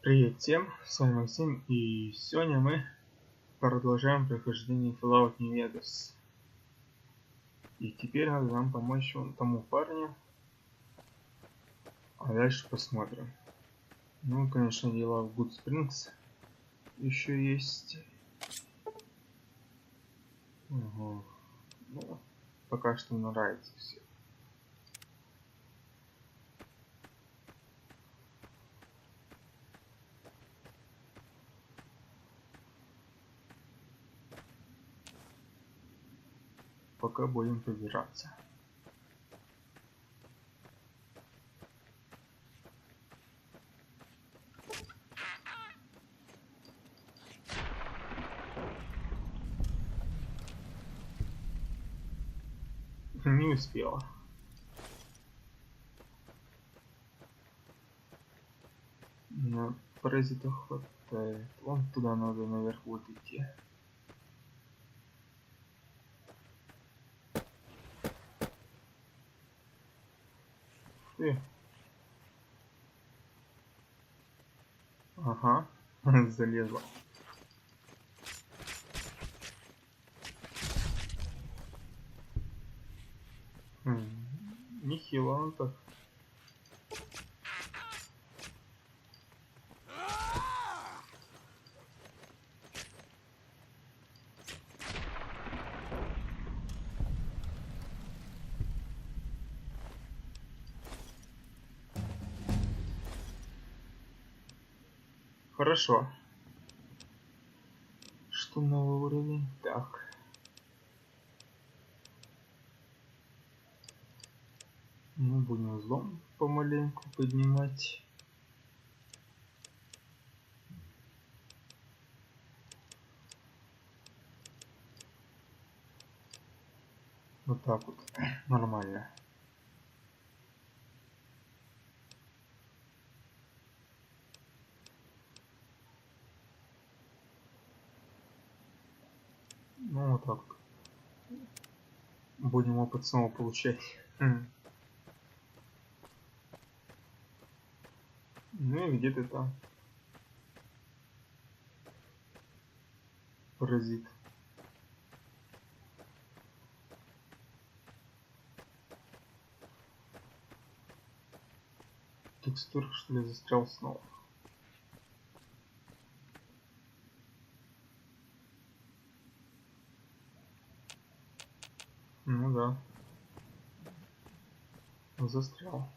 Привет всем, с вами Максим, и сегодня мы продолжаем прохождение Fallout New Vegas. И теперь надо нам помочь вон тому парню, а дальше посмотрим. Ну, конечно, дела в Гудспрингс еще есть. Угу. Ну, пока что нравится все. Пока будем пробираться. Не успела. Но паразитов хватает. Вон туда надо наверх вот идти. Ты. Ага, залезла. Нехило он так. Хорошо. Что новый уровень? Так. Мы будем злом помаленьку поднимать. Вот так вот. Нормально. Ну вот так вот. Будем опыт снова получать. Ну и где-то там. Паразит. Текстур, что ли, застрял снова. Ну да. Застрял.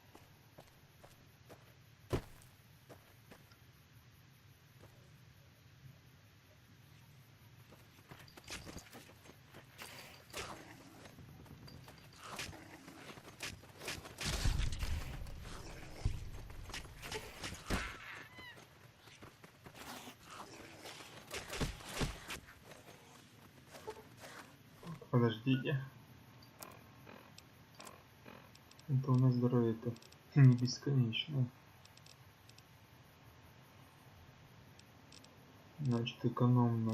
Подождите. Это у нас здоровье-то не бесконечно. Значит, экономно.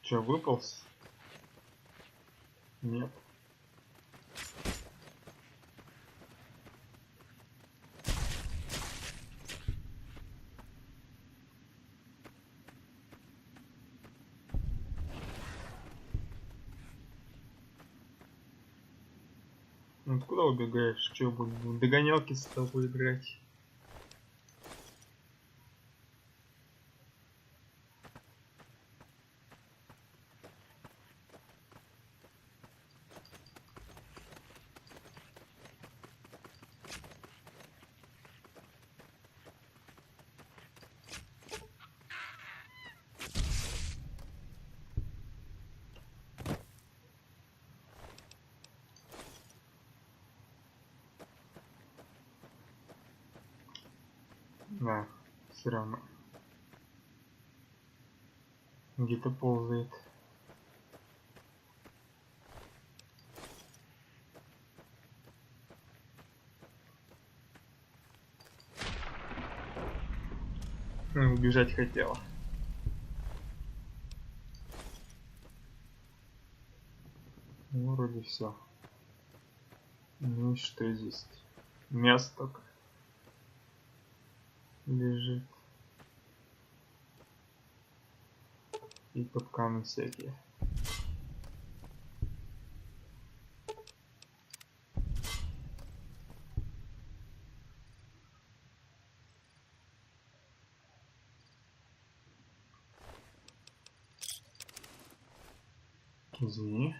Че, выполз? Нет. Ну куда убегаешь? Че, будем в догонялки с тобой играть? Да, все равно. Где-то ползает. Убежать хотела. Ну, вроде все. Ну и что здесь? Мясо только лежит. И капканы всякие. Извини.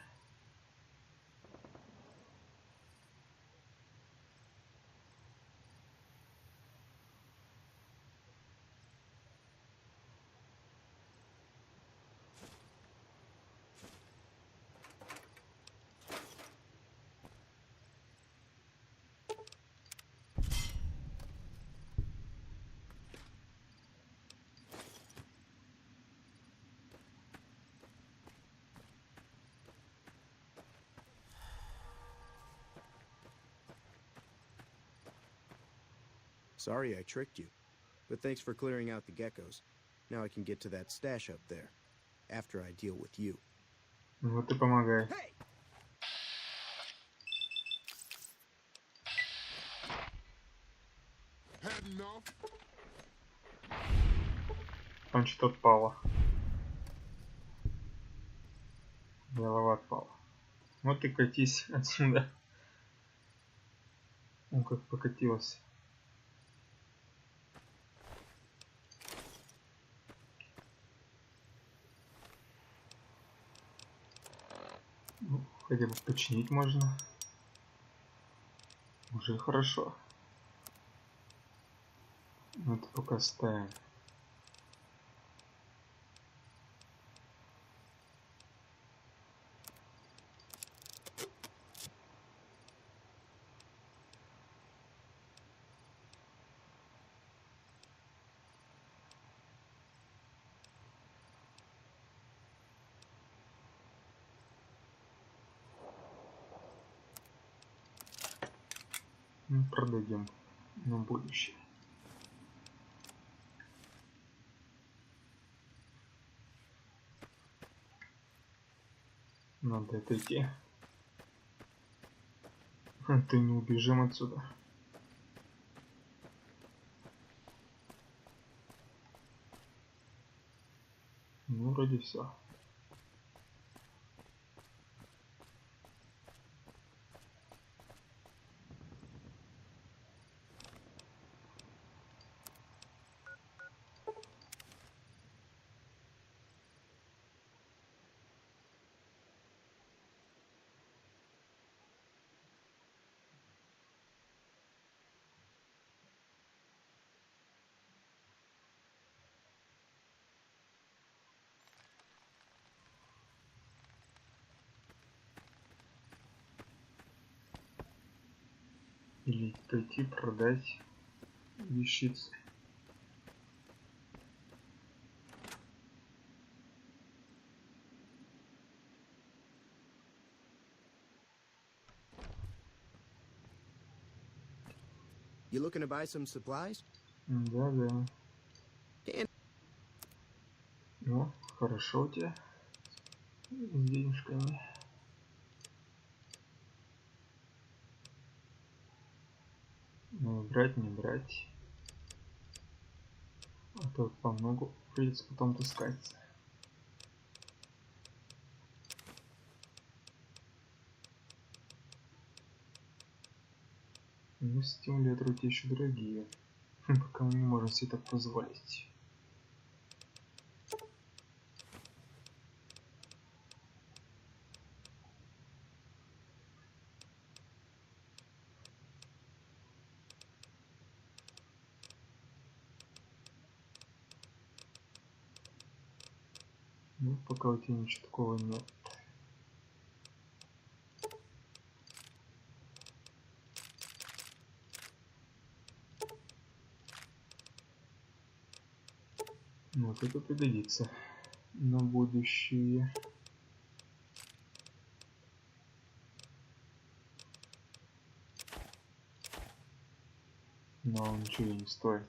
Sorry I tricked you, but thanks for clearing out the geckos. Now I can get to that stash up there, after I deal with you. Вот и помогай. Hey! Там что-то отпало. Голова отпала. Вот и катись отсюда. Он как покатился. Ну, хотя бы починить можно. Уже хорошо. Ну, это пока ставим. Ну, продадим на будущее. Надо отойти. А то не убежим отсюда. Ну, вроде все. Или пойти продать вещицы. You looking to buy some supplies? Да, да. Can Ну, хорошо у тебя с денежками. Ну, брать, не брать. А то по многу придется потом таскать. Ну, стимуляторы у тебя еще дорогие. Пока мы не можем себе так позволить. Ну, пока у тебя ничего такого нет. Вот это пригодится на будущее. Но он ничего не стоит.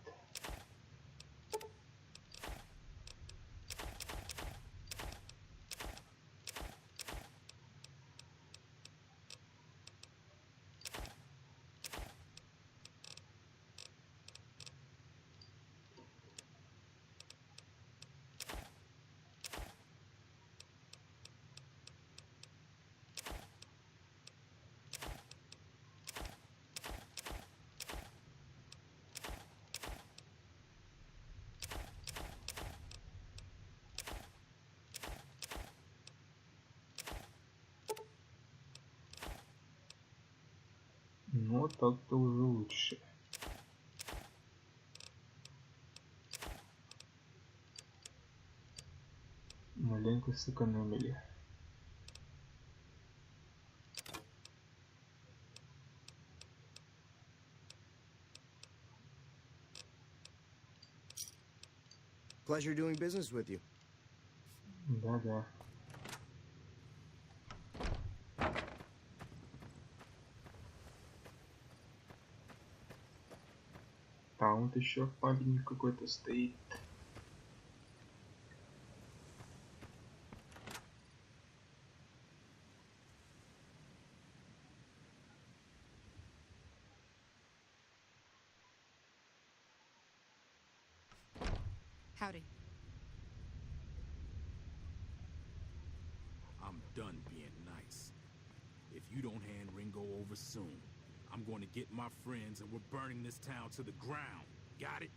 Ну, так-то уже лучше. Маленько сэкономили. Pleasure doing business with you. Да-да. Там вот еще памятник какой-то стоит. Howdy. I'm done being nice. If you don't hand Ringo over soon, I'm going to get my friends and we're burning this town to the ground. Got it?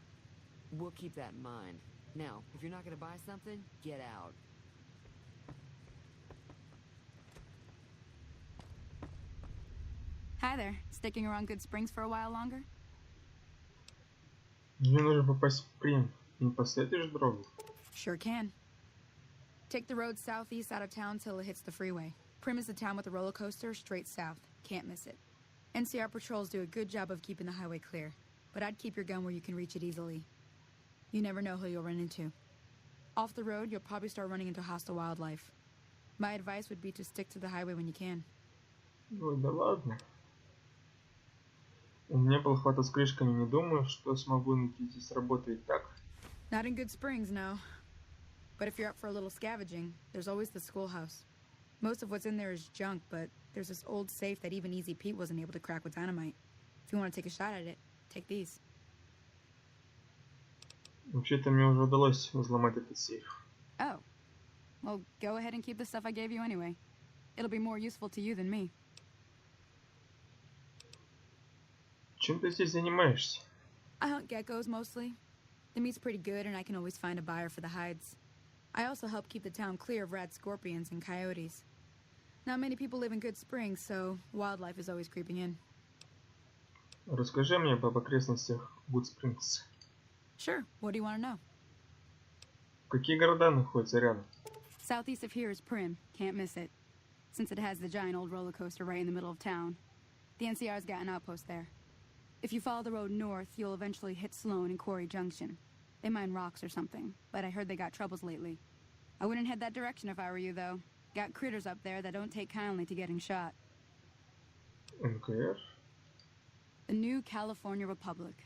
We'll keep that in mind. Now, if you're not gonna buy something, get out. Hi there. Sticking around Gudspрингс for a while longer? Мне нужно попасть в Прим. Не посоветуешь дорогу? Sure can. Take the road southeast out of town till it hits the freeway. Prim is the town with the roller coaster straight south. Can't miss it. NCR patrols do a good job of keeping the highway clear, but I'd keep your gun where you can reach it easily. You never know who you'll run into. Off the road, you'll probably start running into hostile wildlife. My advice would be to stick to the highway when you can. Ой, да ладно. У меня был хвата с крышками, не думаю, что смогу найти здесь работу и так. Not in Gudspрингс, no. But if you're up for a little scavenging, there's always the schoolhouse. Most of what's in there is junk, but there's this old safe that even Easy Pete wasn't able to crack with dynamite. If you want to take a shot at it, take these. Вообще-то мне уже удалось взломать этот сейф. Oh. Well, go ahead and keep the stuff I gave you anyway. It'll be more useful to you than me. Чем ты здесь занимаешься? I hunt geckos mostly. The meat's pretty good and I can always find a buyer for the hides. I also help keep the town clear of rat scorpions and coyotes. Not many people live in Gudspрингс, so wildlife is always creeping in. Расскажи мне об окрестностях Гудспрингс. Sure, what do you want to know? Какие города находятся рядом? Southeast of here is Prim, can't miss it. Since it has the giant old roller coaster right in the middle of town. The NCR's got an outpost there. If you follow the road north, you'll eventually hit Sloan and Quarry Junction. They mine rocks or something, but I heard they got troubles lately. I wouldn't head that direction if I were you, though. Got critters up there that don't take kindly to getting shot. НКР? The new California Republic.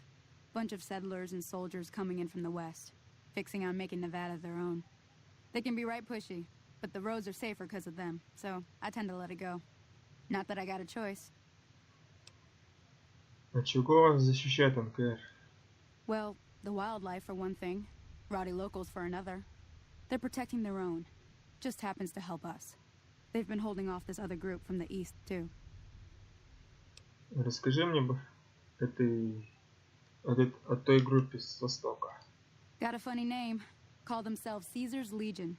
Bunch of settlers and soldiers coming in from the west, fixing on making Nevada their own. They can be right pushy, but the roads are safer because of them, so I tend to let it go. Not that I got a choice. А чего вас защищает НКР? Well, the wildlife for one thing, rowdy locals for another. They're protecting their own. Just happens to help us. They've been holding off this other group from the east, too. Расскажи мне о той группе с востока. Got a funny name. Call themselves Caesar's Legion.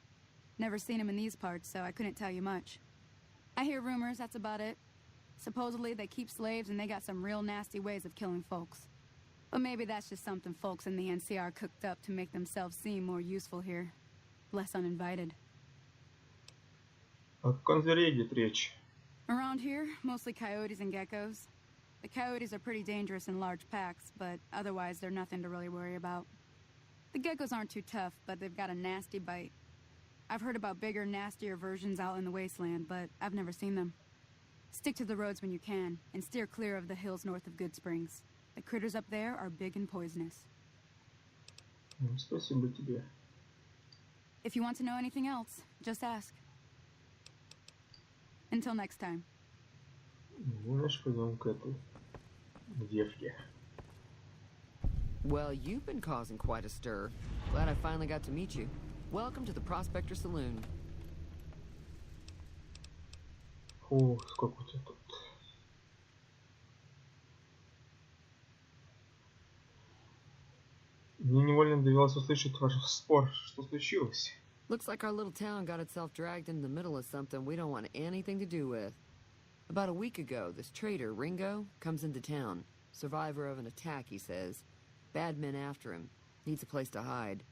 Never seen them in these parts, so I couldn't tell you much. I hear rumors, that's about it. Supposedly they keep slaves and they got some real nasty ways of killing folks. But maybe that's just something folks in the NCR cooked up to make themselves seem more useful here. Less uninvited. О каком звере идет речь? Around here, mostly coyotes and geckos. The coyotes are pretty dangerous in large packs, but otherwise they're nothing to really worry about. The geckos aren't too tough, but they've got a nasty bite. I've heard about bigger, nastier versions out in the wasteland, but I've never seen them. Stick to the roads when you can, and steer clear of the hills north of Gudspрингс. The critters up there are big and poisonous. Спасибо тебе. If you want to know anything else, just ask. Until next time. Знаешь, пойдем к этой девке. Well, you've been causing quite a stir. Glad I finally got to meet you. Welcome to the Prospector Saloon. О, сколько у тебя тут. Мне невольно довелось услышать ваш спор. Что случилось? Looks like our little town got itself dragged into the middle of something we don't want anything to do with. About a week ago, this trader, Ringo, comes into town. Survivor of an attack, he says. Bad men after him. Needs a place to hide.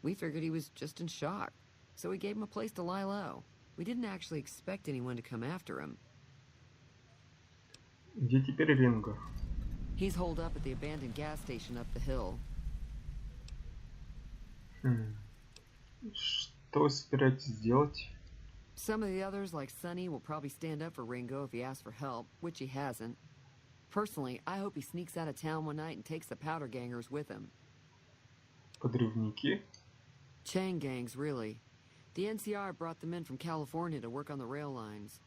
We figured he was just in shock, so we gave him a place to lie low. We didn't actually expect anyone to come after him. Где теперь Ринго? He's holed up at the abandoned gas station up the hill. Что вы собираетесь сделать? Some of the others, like Sonny, will probably stand up for Ringo if he asks for help, which he hasn't. Personally, I hope he sneaks out of town one night and takes the powder gangers with him. Подрывники? Chain gangs, really. The NCR brought them in from California to work on the rail lines.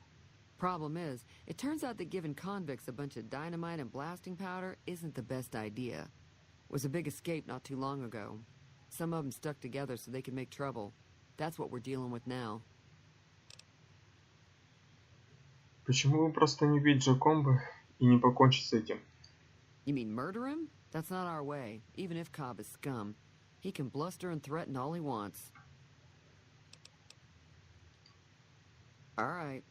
Problem is, it turns out that giving convicts a bunch of dynamite and blasting powder isn't the best idea. It was a big escape not too long ago. Some of them stuck together so they could make trouble. That's what we're dealing with now. Почему вы просто не убить Джакомбо и не покончить с этим? You mean murder him? That's not our way, even if Cobb is scum. He can bluster and threaten all he wants. All right.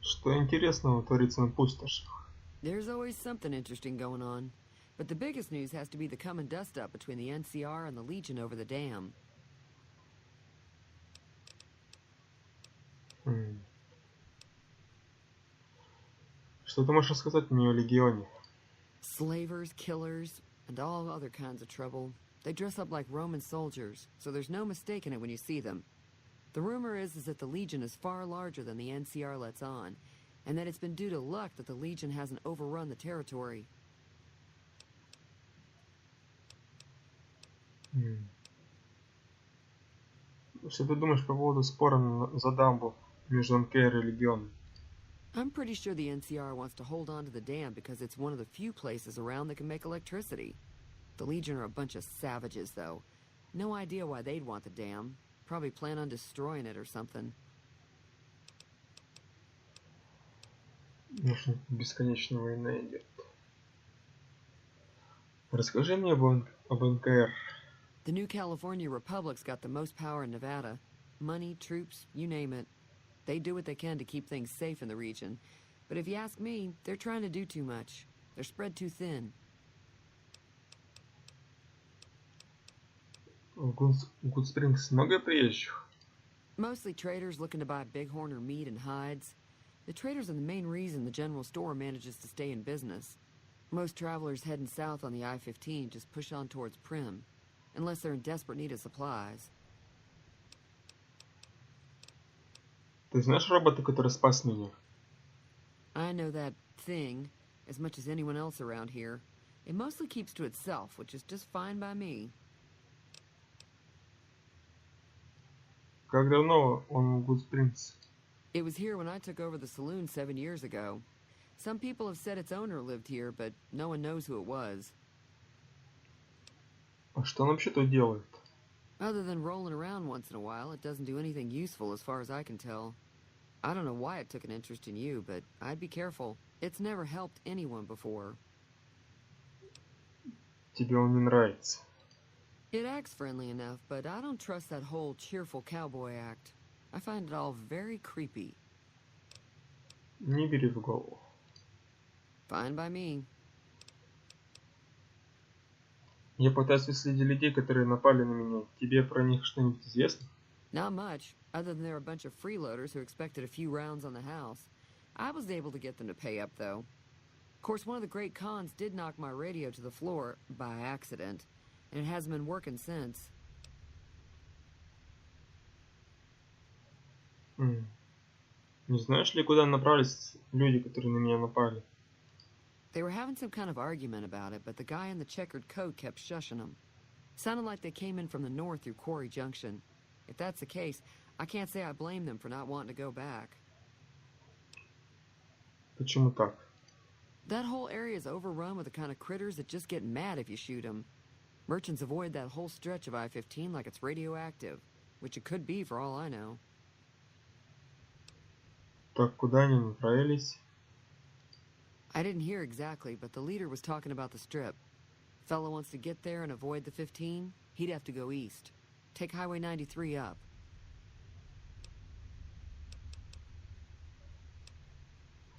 Что интересного творится на пустошах? There's always something interesting going on. But the biggest news has to be the come and dust up between the NCR and the Legion over the dam. Что ты можешь рассказать мне о Легионе? Slavers, killers, and all other kinds of trouble. They dress up like Roman soldiers, so there's no mistaking it when you see them. The rumor is that the Legion is far larger than the NCR lets on, and that it's been due to luck that the Legion hasn't overrun the territory. Что ты думаешь по поводу спора за дамбу между НКР и Легионом? I'm pretty sure the NCR wants to hold on to the dam because it's one of the few places around that can make electricity. The Legion are a bunch of savages, though. No idea why they'd want the dam. Probably plan on destroying it or something. Может, бесконечная война идет. Расскажи мне об НКР. The new California Republic's got the most power in Nevada. Money, troops, you name it. They do what they can to keep things safe in the region. But if you ask me, they're trying to do too much. They're spread too thin. В Гудспрингс много приезжих? Mostly traders looking to buy bighorn or meat and hides. The traders are the main reason the general store manages to stay in business. Most travelers heading south on the I-15 just push on towards Prim, unless they're in desperate need of supplies. Ты знаешь робота, который спас меня? I know that thing as much as anyone else around here. It mostly keeps to itself, which is just fine by me. Как давно он в Гудспрингс? It was here when I took over the saloon 7 years ago. Some people have said its owner lived here, but no one knows who it was. А что он вообще тут делает? Other than rolling around once in a while, it doesn't do anything useful as far as I can tell. I don't know why it took an interest in you, but I'd be careful. It's never helped anyone before. Тебе он не нравится. It acts friendly enough, but I don't trust that whole cheerful cowboy act. I find it all very creepy. Не бери в голову. Fine by me. Я пытаюсь выследить людей, которые напали на меня. Тебе про них что-нибудь известно? Not much, other than they're a bunch of freeloaders who expected a few rounds on the house. I was able to get them to pay up, though. Of course, one of the great cons did knock my radio to the floor, by accident, and it hasn't been working since. Не знаешь ли, куда направились люди, которые на меня напали? They were having some kind of argument about it, but the guy in the checkered coat kept shushing them. Sounded like they came in from the north through Quarry Junction. If that's the case, I can't say I blame them for not wanting to go back. Почему так? That whole area is overrun with the kind of critters that just get mad if you shoot them. Merchants avoid that whole stretch of I-15 like it's radioactive, which it could be for all I know. Так куда они направились? I didn't hear exactly, but the leader was talking about the strip. Fellow wants to get there and avoid the 15, he'd have to go east. Take Highway 93 up.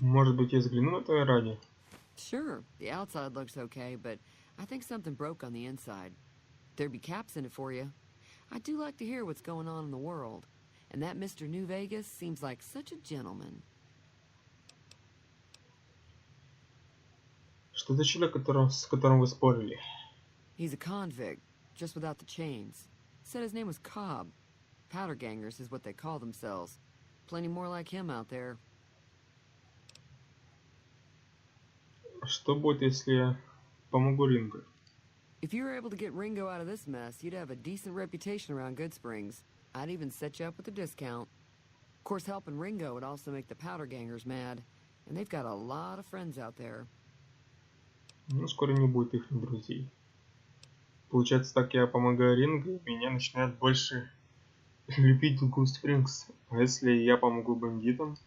Может быть, я взгляну на твое радио? Sure, the outside looks okay, but I think something broke on the inside. There'd be caps in it for you. I do like to hear what's going on in the world. And that Mr. New Vegas seems like such a gentleman. Что за человек, с которым вы спорили? He's a convict, just without the chains. Said his name was Cobb. Powder gangers is what they call themselves. Plenty more like him out there. Что будет, если я помогу Рингу? If you were able to get Ringo out of this mess, you'd have a decent reputation around Gudsprings. I'd even set you up with a discount. Of course, helping Ringo would also make the powder gangers mad, and they've got a lot of friends out there. Ну, скоро не будет их друзей. Получается, так я помогаю Рингу, и меня начинают больше любить Гудспрингс. А если я помогу бандитам?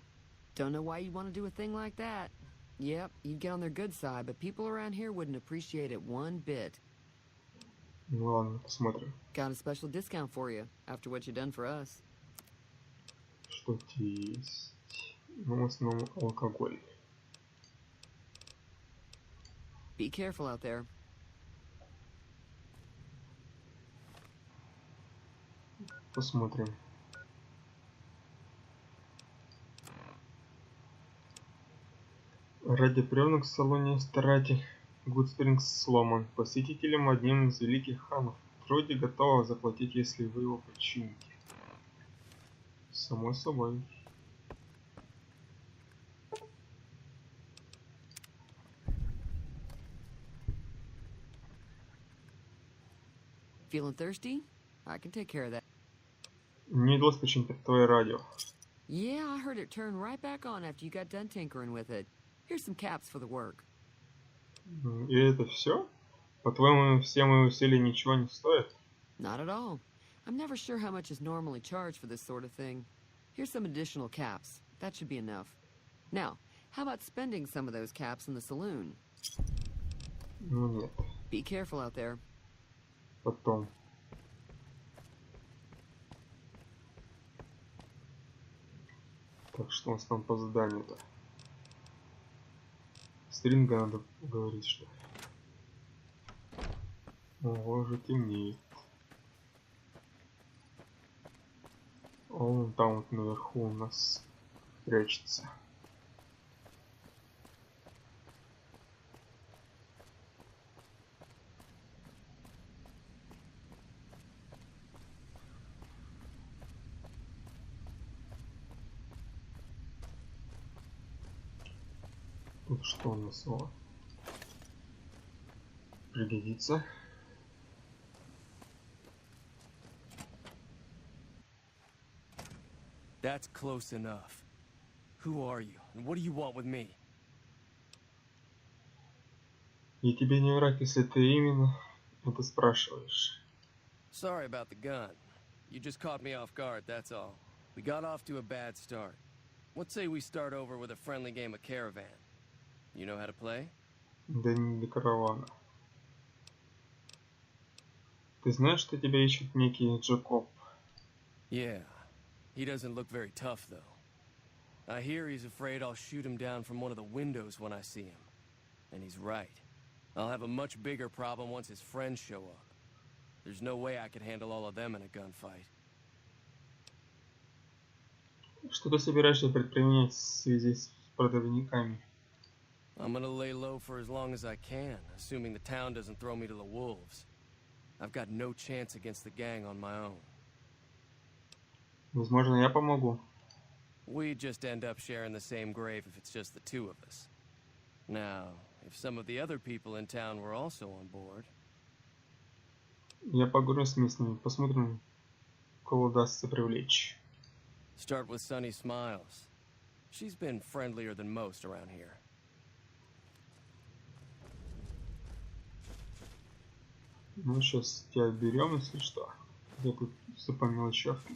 Don't know why you want to do a thing like that. Yep, you'd get on their good side, but people around here wouldn't appreciate it one bit. Ну ладно, посмотрим. Got a special discount for you, after what you've done for us. Что есть? Ну, в основном алкоголь. Be careful out there. Посмотрим. Радиоприемник в салоне старатель Гудспрингс сломан. Посетителем одним из великих ханов. Вроде готова заплатить, если вы его почините. Само собой. Feeling thirsty? I can take care of that. Мне удалось починить твое радио. Yeah, I heard it turn right back on after you got done tinkering with it. Here's some caps for the work. И это все? По-твоему, все мои усилия ничего не стоят? Not at all. I'm never sure how much is normally charged for this sort of thing. Here's some additional caps. That should be enough. Now, how about spending some of those caps in the saloon? Ну нет. Be careful out there. Потом. Так, что у нас там по заданию-то? С Ринго надо говорить, что ли? Ого, уже темнеет. Он там вот наверху у нас прячется. Тут что у нас? О, пригодится. That's close enough. Who are you, and what do you want with me? И тебе не враг, если ты именно это спрашиваешь. Sorry about the gun. You just caught me off guard, that's all. We got off to a bad start. Let's say we start over with a friendly game of Caravan. You know how to play? Да не для каравана. Ты знаешь, что тебя ищет некий Джекоб? Yeah. He doesn't look very tough, though. I hear he's afraid I'll shoot him down from one of the windows when I see him. And he's right. I'll have a much bigger problem once his friends show up. There's no way I could handle all of them in a gunfight. Что ты собираешься предпринять в связи с продавниками? I'm gonna lay low for as long as I can, assuming the town doesn't throw me to the wolves. I've got no chance against the gang on my own. Возможно, я помогу. We just end up sharing the same grave if it's just the two of us. Now, if some of the other people in town were also on board... Я поговорю с местными, посмотрим, кого удастся привлечь. Start with Sunny Smiles. She's been friendlier than most around here. Ну, сейчас тебя берем, если что. Я тут все по мелочевке.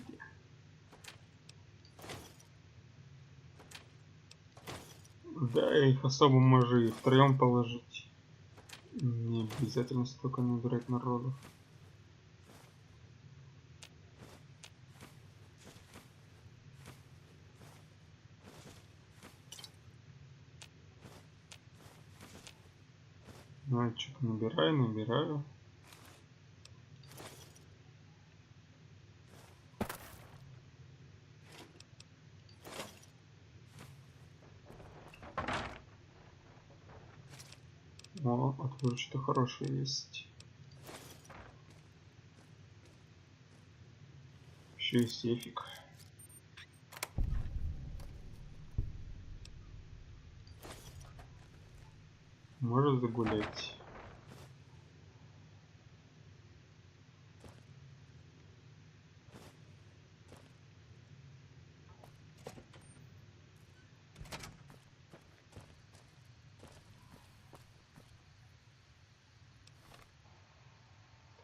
Да, их особо можно и втроем положить. Не обязательно столько набирать народу. Что-то набираю. О, а тут что-то хорошее есть. Еще и сейфик. Можно загулять.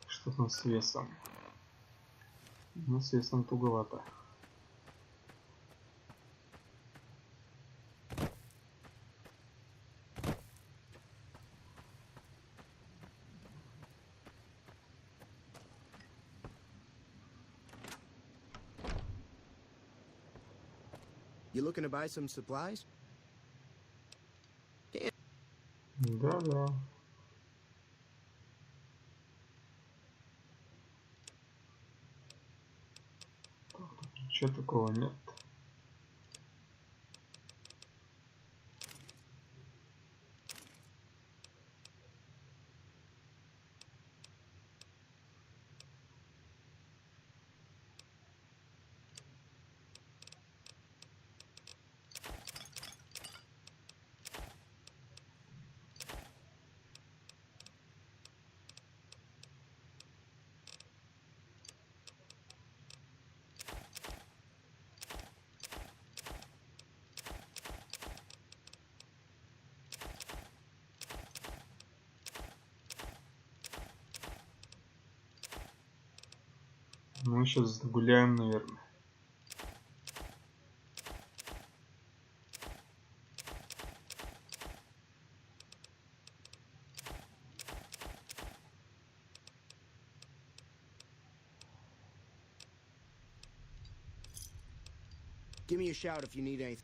Что там с весом? Ну, с весом туговато. You looking to buy some supplies? Да. Ничего такого нет. Мы сейчас загуляем, наверное. Give me a shout if you need anything.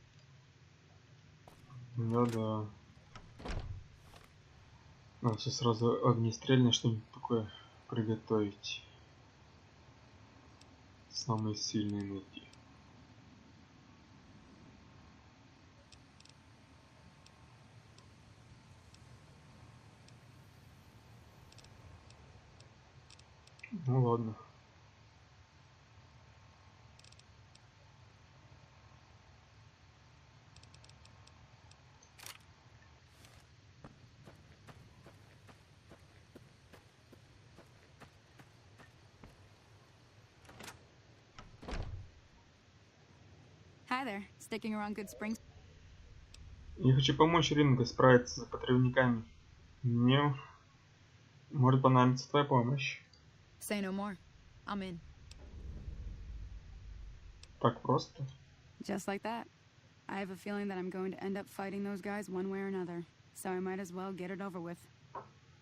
Да. Надо все сразу огнестрельное что-нибудь такое приготовить. Самые сильные найти. Ну ладно. Hi there. Sticking around Gudspрингс? Я хочу помочь Ринго справиться с подрывниками. Мне может понадобиться твоя помощь. Say no more. I'm in. Так просто? Just like that. I have a feeling that I'm going to end up fighting those guys one way or another, so I might as well get it over with.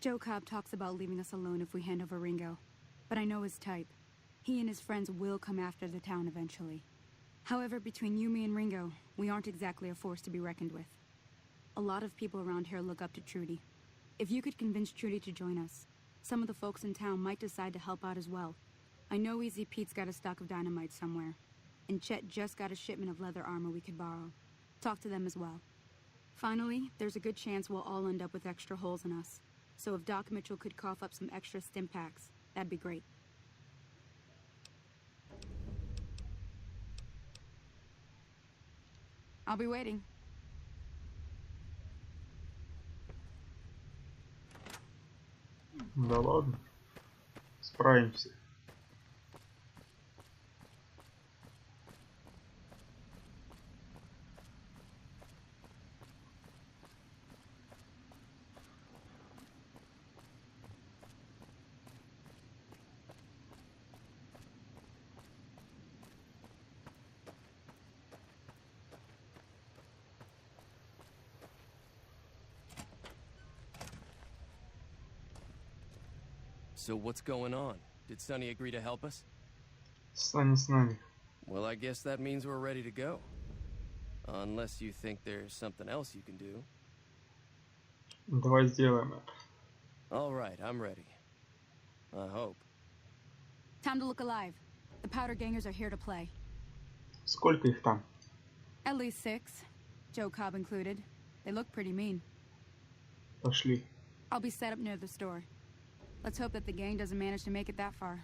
Joe Cobb talks about leaving us alone if we hand over Ringo, but I know his type. He and his friends will come after the town eventually. However, between you, me, and Ringo, we aren't exactly a force to be reckoned with. A lot of people around here look up to Trudy. If you could convince Trudy to join us, some of the folks in town might decide to help out as well. I know Easy Pete's got a stock of dynamite somewhere, and Chet just got a shipment of leather armor we could borrow. Talk to them as well. Finally, there's a good chance we'll all end up with extra holes in us. So if Doc Mitchell could cough up some extra stim packs, that'd be great. I'll be waiting. Да ладно. Справимся. So what's going on? Did Sonny agree to help us? С нами. Well, I guess that means we're ready to go. Unless you think there's something else you can do. Давай сделаем это. All right, I'm ready. I hope. Time to look alive. The powder gangers are here to play. Сколько их там? At least 6. Joe Cobb included. They look pretty mean. Пошли. I'll be set up near the store. Let's hope that the gang doesn't manage to make it that far.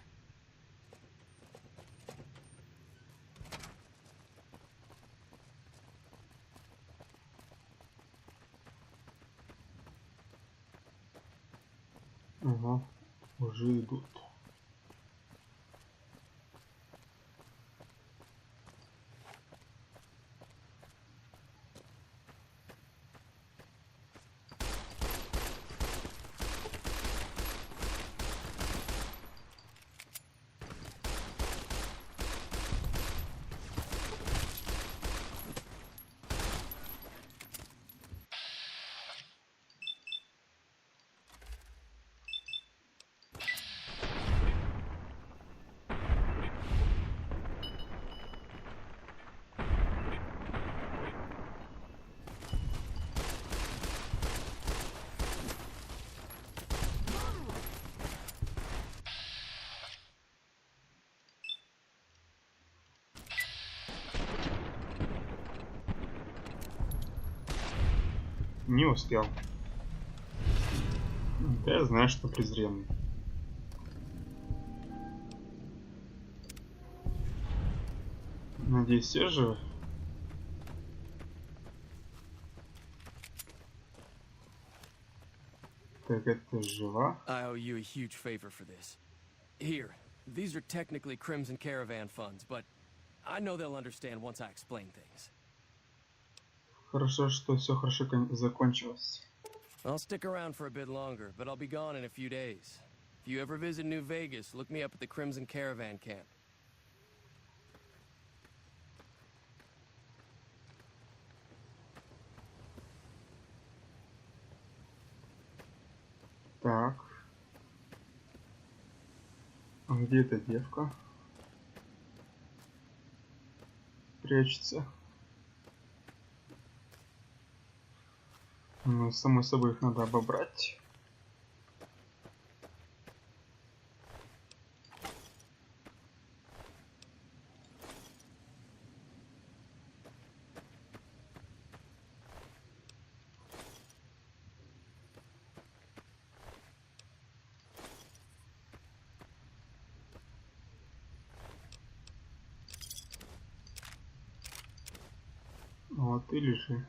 Ага, уже идут. Не успел. Да я знаю, что презренный. Надеюсь, все живы? Так, это жива? I owe you a huge favor for this. Here, these are technically Crimson Caravan funds, but I know they'll understand once I explain things. Хорошо, что все хорошо закончилось. I'll stick around for a bit longer, but I'll be gone in a few days. If you ever visit New Vegas, look me up at the Crimson Caravan camp. Так. А где эта девка? Прячется. Ну, само собой, их надо обобрать. Вот и лежи.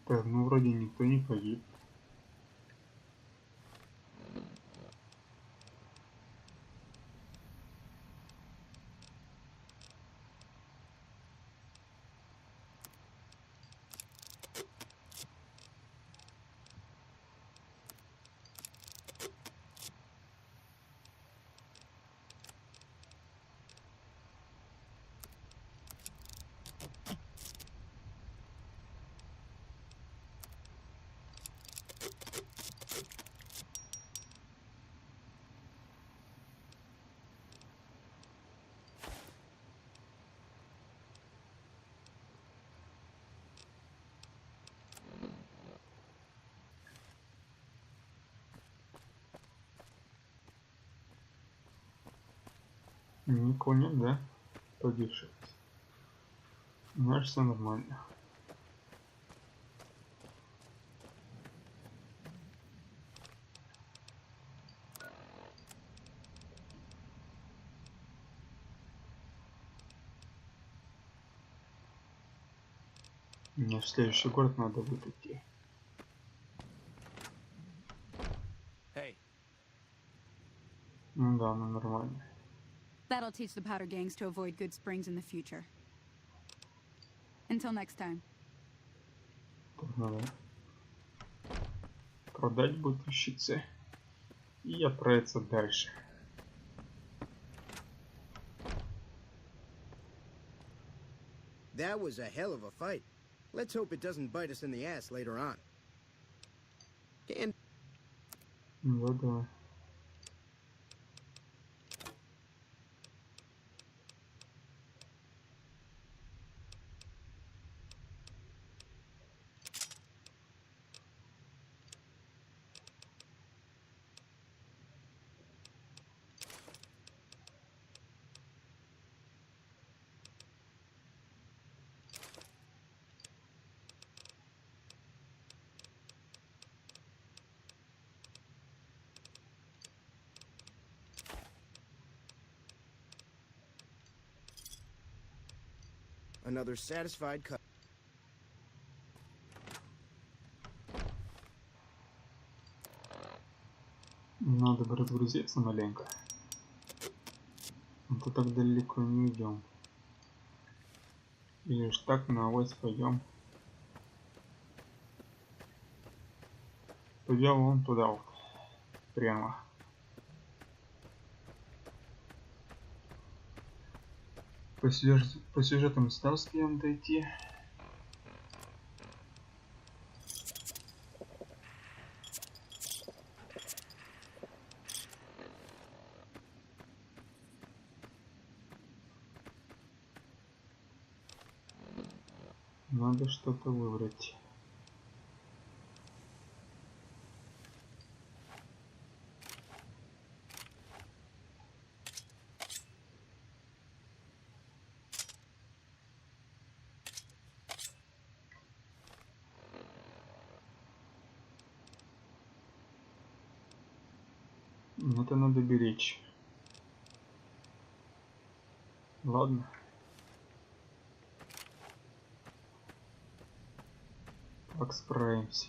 Так, ну вроде никто не погиб. Никого нет, да? Погибших. Значит, все нормально. Мне в следующий город надо будет идти. Hey. Ну да, ну нормально. That'll teach the powder gangs to avoid Gudsprings in the future. Until next time. Так, надо продать бутылщице и отправиться дальше. That was a hell of a fight. Let's hope it doesn't bite us in the ass later on. And Ну да. Another satisfied cut. Надо бы разгрузиться маленько. А то так далеко не идем. Или ж так на авось пойдем. Пойдем вон туда вот. Прямо. По сюжетам стал с кем-то идти. Надо что-то выбрать. Это надо беречь. Ладно. Как справимся?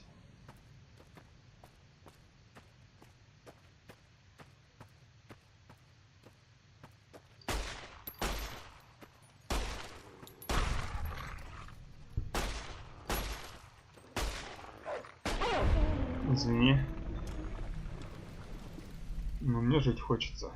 Извини. Но мне жить хочется.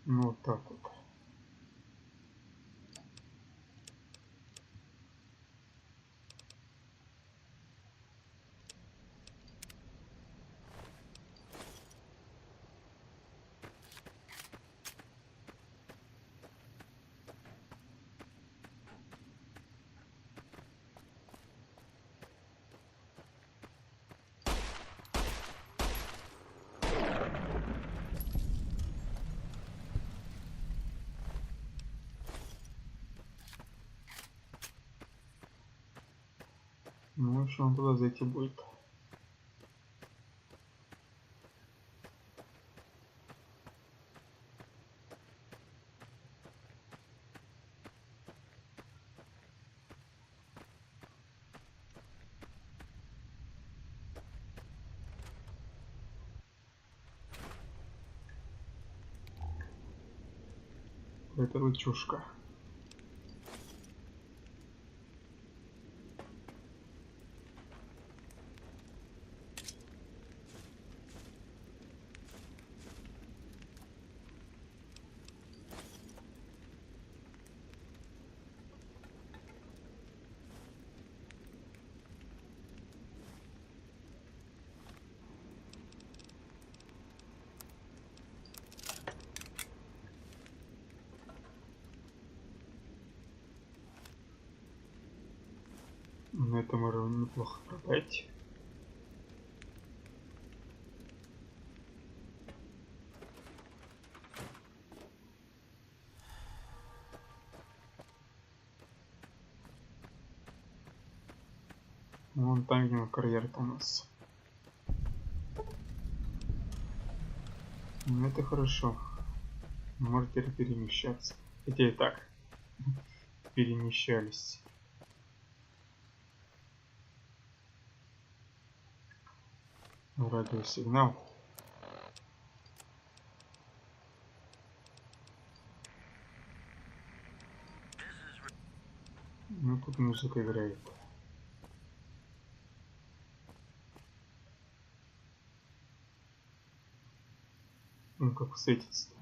Ну вот так вот. Ну, что он туда зайти будет? Это рычушка. Но это можно неплохо продать. Вон там, где карьер-то у нас. Ну это хорошо. Может теперь перемещаться. Хотя и так перемещались. Радиосигнал. Ну тут музыка играет. Ну как светится-то.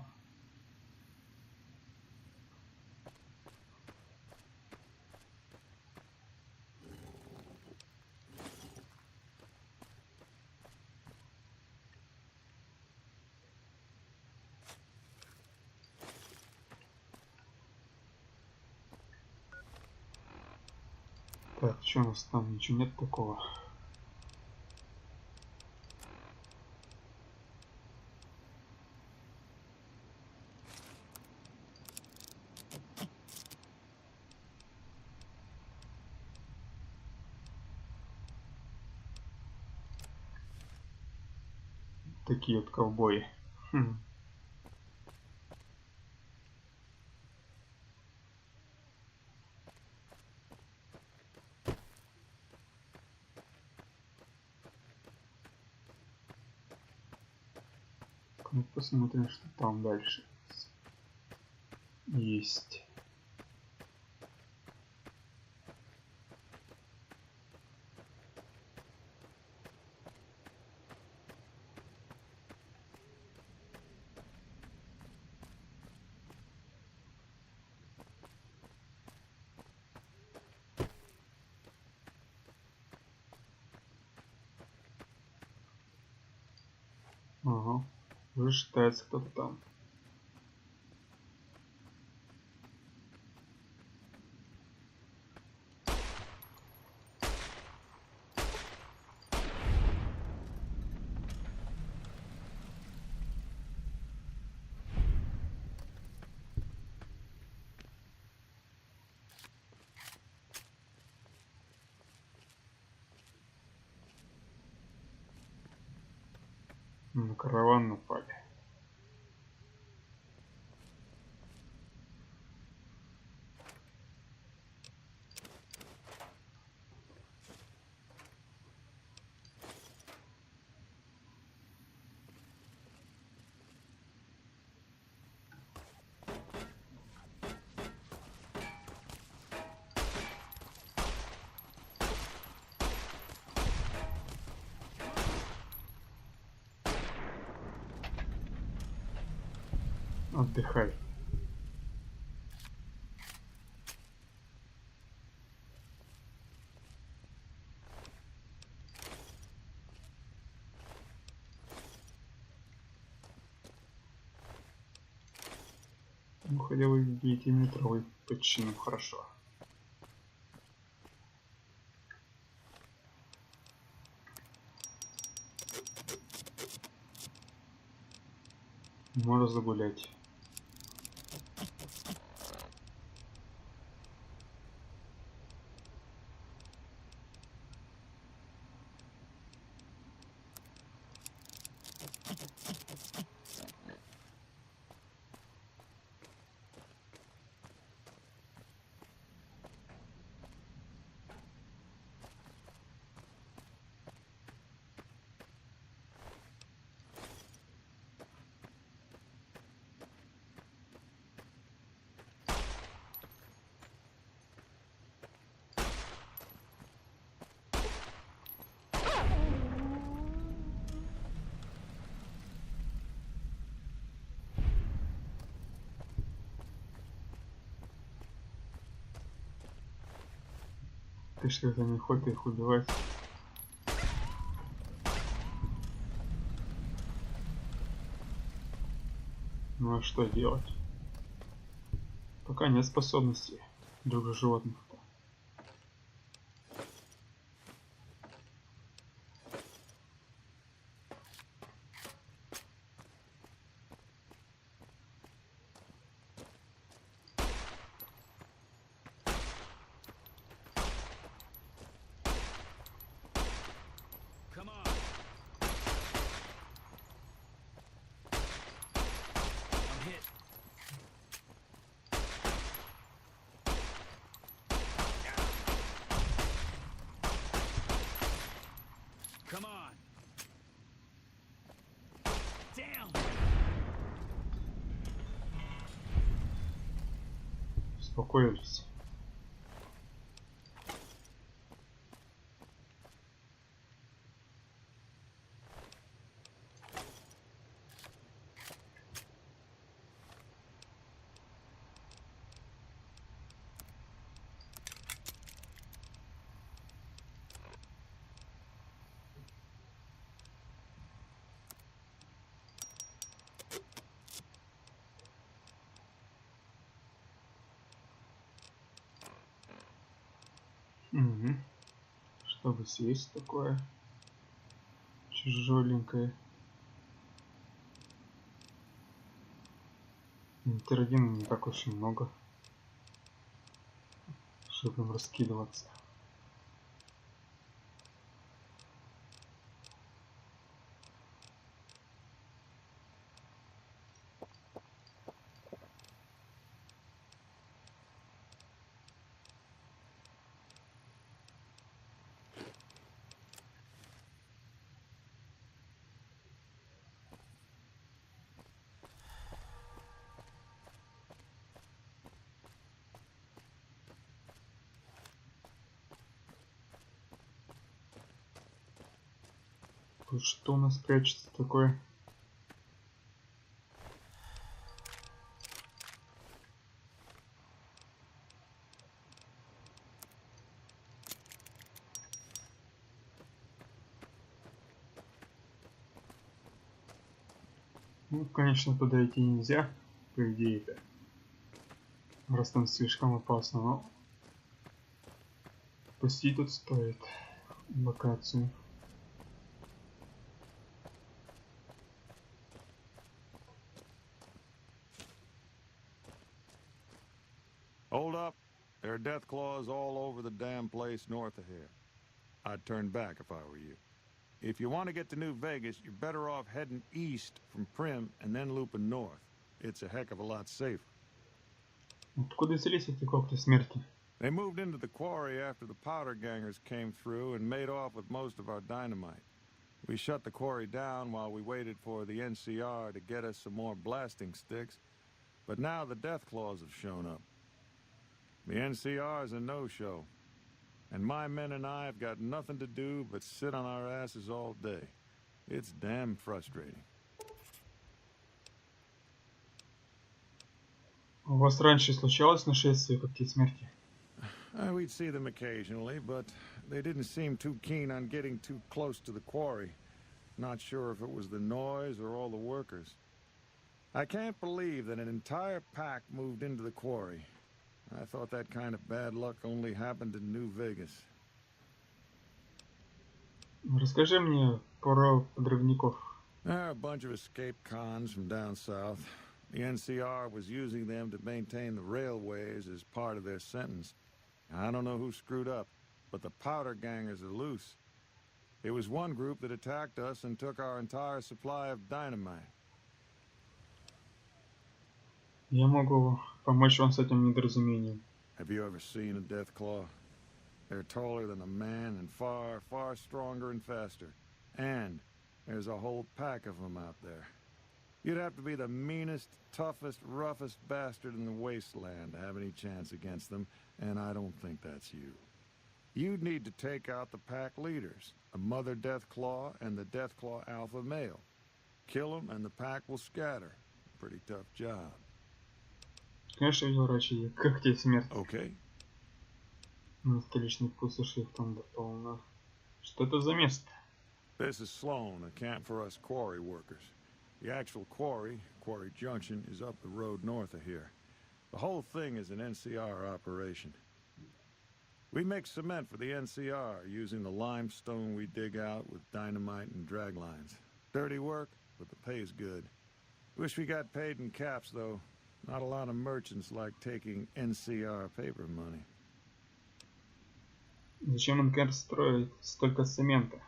Так, что у нас там? Ничего нет такого. Такие вот ковбои. Хм. Ну, посмотрим, что там дальше есть. Ага, уже считается кто-то там. На караван напали. Отдыхай. Ну, хотя бы девятиметровый починим хорошо. Можно загулять. Ты что-то не хочешь их убивать? Ну а что делать? Пока нет способностей других животных. Come on. I'm hit. Come on. Damn. Успокоились. Угу. Чтобы съесть такое тяжеленькое. Интердин не так очень много, чтобы им раскидываться. Тут что у нас прячется такое? Ну, конечно, туда идти нельзя, по идее-то. Раз там слишком опасно, но пустить тут стоит локацию. Hold up. There are death claws all over the damn place north of here. I'd turn back if I were you. If you want to get to New Vegas, you're better off heading east from Prim and then looping north. It's a heck of a lot safer. Откуда взялись эти когти смерти? They moved into the quarry after the powder gangers came through and made off with most of our dynamite. We shut the quarry down while we waited for the NCR to get us some more blasting sticks, but now the death claws have shown up. The NCR's a no-show, and my men and I have got nothing to do but sit on our asses all day. It's damn frustrating. У вас раньше случалось нашествие когтей смерти? We'd see them occasionally, but they didn't seem too keen on getting too close to the quarry. Not sure if it was the noise or all the workers. I can't believe that an entire pack moved into the quarry. I thought that kind of bad luck only happened in New Vegas. Расскажи мне про подрывников. There are a bunch of escaped cons from down south. The NCR was using them to maintain the railways as part of their sentence. I don't know who screwed up, but the powder gangers are loose. It was one group that attacked us and took our entire supply of dynamite. Я могу помочь вам с этим недоразумением. Have you ever seen a death claw? They're taller than a man and far, far stronger and faster. And there's a whole pack of them out there. You'd have to be the meanest, toughest, roughest bastard in the wasteland to have any chance against them, and I don't think that's you. You'd need to take out the pack leaders, the mother death claw and the death claw alpha male. Kill them and the pack will scatter. Pretty tough job. Конечно, видел раньше когтей смерти. Okay. На столичной пустоши их там полно. Что это за место? This is Sloan, a camp for us quarry workers. The actual quarry, Quarry Junction, is up the road north of here. The whole thing is an NCR operation. We make cement for the NCR using the limestone we dig out with dynamite and drag lines. Dirty work, but the pay's good. Wish we got paid in caps, though. Not a lot of merchants like taking NCR paper money. Зачем НКР строит столько цемента?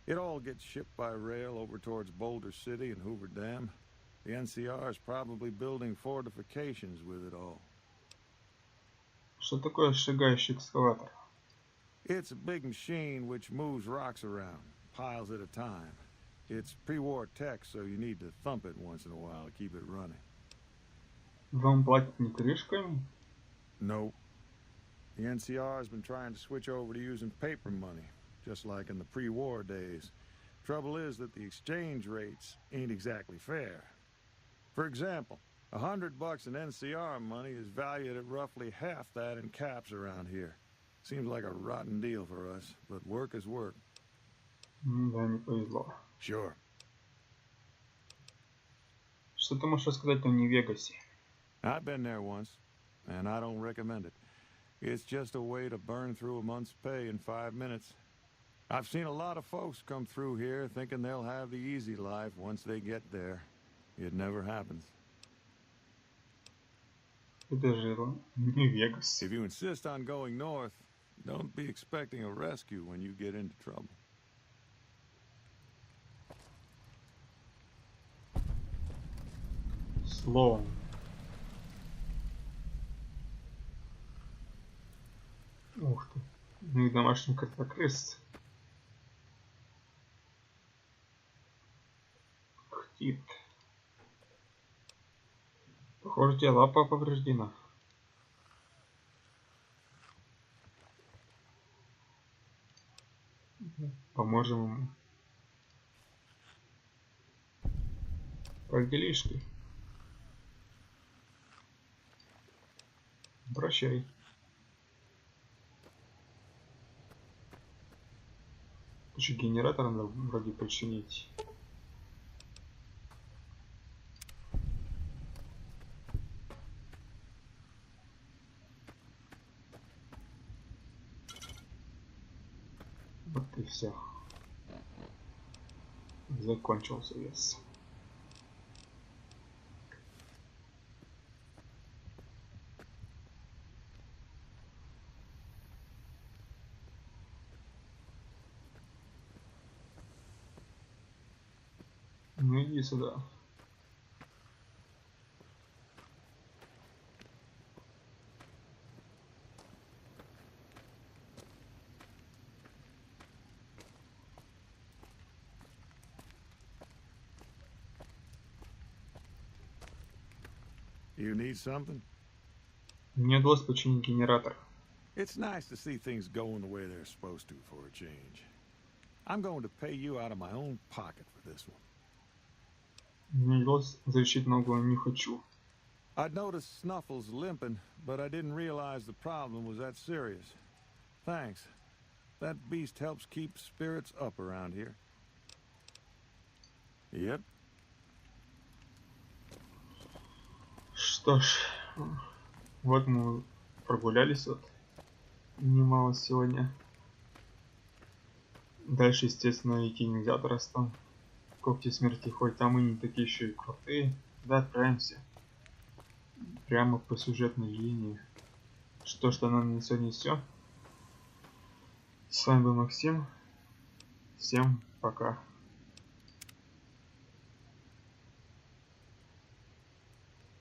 It all gets shipped by rail over towards Boulder City and Hoover Dam. The NCR is probably building fortifications with it all. Что такое сжигающий экскаватор? It's a big machine which moves rocks around, piles at a time. It's pre-war tech, so you need to thump it once in a while to keep it running. Вам платят не крышками? Nope. The NCR has been trying to switch over to using paper money, just like in the pre-war days. Trouble is that the exchange rates ain't exactly fair. For example, $100 in NCR money is valued at roughly half that in caps around here. Seems like a rotten deal for us, but work is work. Да, не повезло. Sure. Что ты можешь рассказать о Нью-Вегасе? I've been there once, and I don't recommend it. It's just a way to burn through a month's pay in 5 minutes. I've seen a lot of folks come through here thinking they'll have the easy life once they get there. It never happens. Это же Нью-Вегас. If you insist on going north, don't be expecting a rescue when you get into trouble. Словом. Ух ты. Ну и домашний крыс. Хтит. Похоже, тебе лапа повреждена. Поможем ему. Как делишки? Прощай. Еще генератор надо вроде починить. Вот и все. Закончился вес. Ну иди сюда. You need something? Мне удалось починить генератор. It's nice to see things going the way they're supposed to for a change. I'm going to pay you out of my own pocket for this one. Мне удалось защитить ногу, не хочу. I'd noticed Snuffles limping, but I didn't realize the problem was that serious. Thanks. That beast helps keep spirits up around here. Yep. Что ж, вот мы прогулялись вот немало сегодня. Дальше, естественно, идти нельзя, раз там когти смерти, хоть там и не такие еще и крутые. Да, отправимся прямо по сюжетной линии. Что ж, на сегодня все. С вами был Максим. Всем пока.